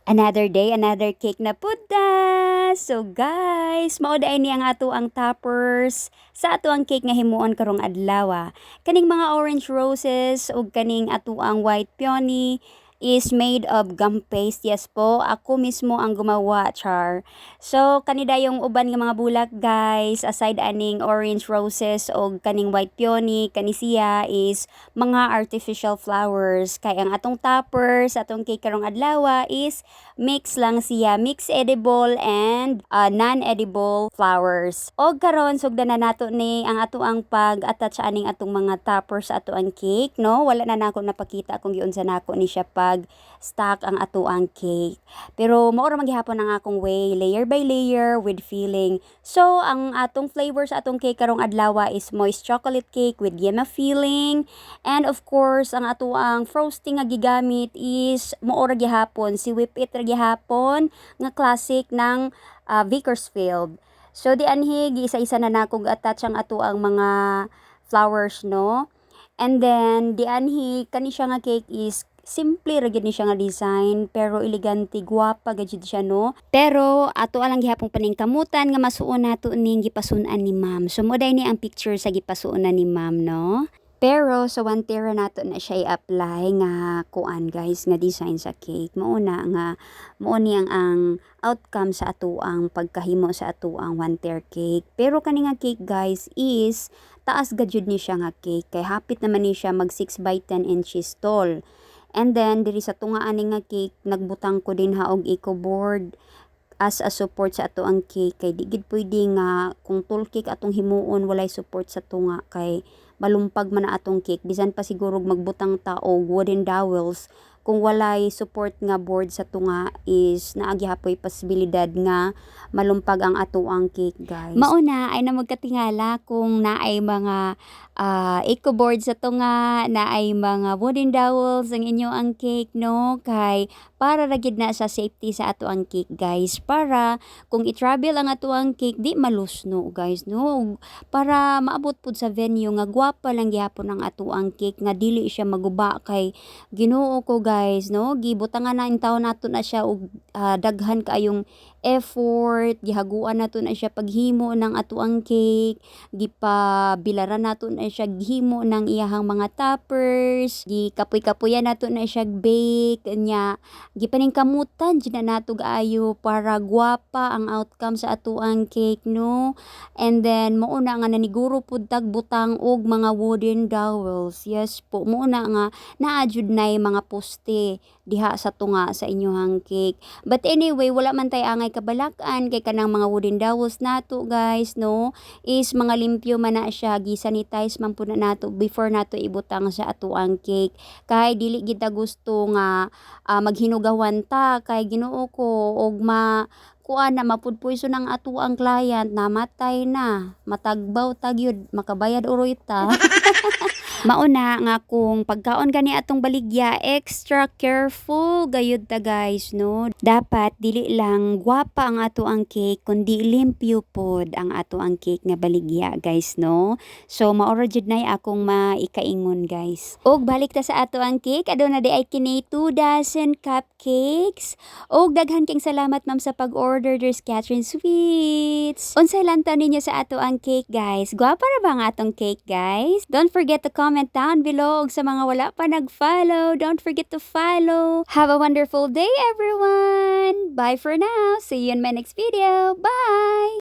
Another day, another cake na puta. So guys, mao day ni ang ato ang toppers sa ato ang cake nga himuon karong adlaw. Kaning mga orange roses ug kaning ato ang white peony is made of gum paste. Yes po, ako mismo ang gumawa, char. So kanida yung uban nga mga bulak guys, aside aning orange roses ug kaning white peony, kani siya is mga artificial flowers. Kay ang atong toppers, atong cake karong adlaw is mix lang siya, mix edible and non-edible flowers. O karon sugdan na nato ni ang ato ang pag-attach aning atong mga toppers sa ato ang cake, no? Wala na nako napakita kung giunsa nako ni siya pag stack ang ato ang cake. Pero mao ra maghihapon ang akong way, layer by layer with filling. So ang atong flavor sa atong cake karong adlaw is moist chocolate cake with yema filling. And of course, ang ato ang frosting nga gigamit is mao ra gihapon si Whip It ra gihapon nga classic ng Bakersfield. So di anhi giisa-isa na nako attach ang ato ang mga flowers, no? And then di anhi kani siya nga cake is simple ra gyud ni siya nga design pero elegante gwapa gyud siya, no? Pero ato alang gihapon paningkamutan nga masuon nato ning gipasunan ni ma'am. So mo ni ang picture sa gipasuonan ni ma'am, no? Pero sa one tera nato na siya i-apply nga kuan guys nga design sa cake. Mauna nga mao ni ang outcome sa ato ang pagkahimo sa ato ang one tier cake. Pero kani nga cake guys is taas gadyud ni siya nga cake kay hapit naman ni siya mag 6 by 10 inches tall. And then diri sa tunga ani nga cake nagbutang ko din ha og eco board as a support sa ato ang cake kay di gid pwede nga kung tall cake atong himuon walay support sa tunga kay malumpag man na atong cake bisan pa siguro magbutang ta og wooden dowels kung walay support nga board sa tunga is naagi hapoy posibilidad nga malumpag ang ato ang cake guys. Mauna ay na magkatingala kung naay mga eco board sa tunga, naay mga wooden dowels ang inyo ang cake, no? Kay para ra gid na sa safety sa ato ang cake guys, para kung i-travel ang ato ang cake di malusno guys, no? Para maabot pud sa venue nga gwapa lang gyapon ang ato ang cake nga dili siya maguba kay Ginoo ko guys, no? Gibutangan na in taon nato na siya og daghan kaayong effort, gihaguan nato na siya paghimo ng ato ang cake, gipabilaran nato na siya himo ng iyahang mga toppers, gikapoy-kapoyan nato na siya bake nya, gipaningkamutan jud na nato gaayo para gwapa ang outcome sa ato ang cake, no? And then mao na nga naniguro pud tag butang og mga wooden dowels. Yes po, mao na nga naa jud nay mga poste diha sa tunga sa inyohang cake. But anyway, wala man tay angay kabalakan kay kanang mga wooden dowels nato guys, no? Is mga limpyo man na siya, gisanitize man po na nato before nato ibutang sa ato ang cake. Kay dili gid ta gusto nga maghinugawan ta kay Ginoo ko og kuan na mapudpuyso ng ato ang client namatay na matagbaw tagyod makabayad uroy ta. Mauna nga kung pagkaon gani atong baligya, extra careful gayud ta guys, no? Dapat dili lang gwapa ang ato ang cake kundi limpyo pod ang ato ang cake nga baligya guys, no? So maoro jud nay akong maikaingon guys. Og balik ta sa ato ang cake, aduna di ay kini 2 dozen cupcakes. Og daghan king salamat ma'am sa pag-order, there's Catherine Sweets. Unsay lantaw ninyo sa ato ang cake guys? Gwapa ra ba ang atong cake guys? Don't forget to comment down below ug sa mga wala pa nag-follow, don't forget to follow. Have a wonderful day everyone. Bye for now. See you in my next video. Bye.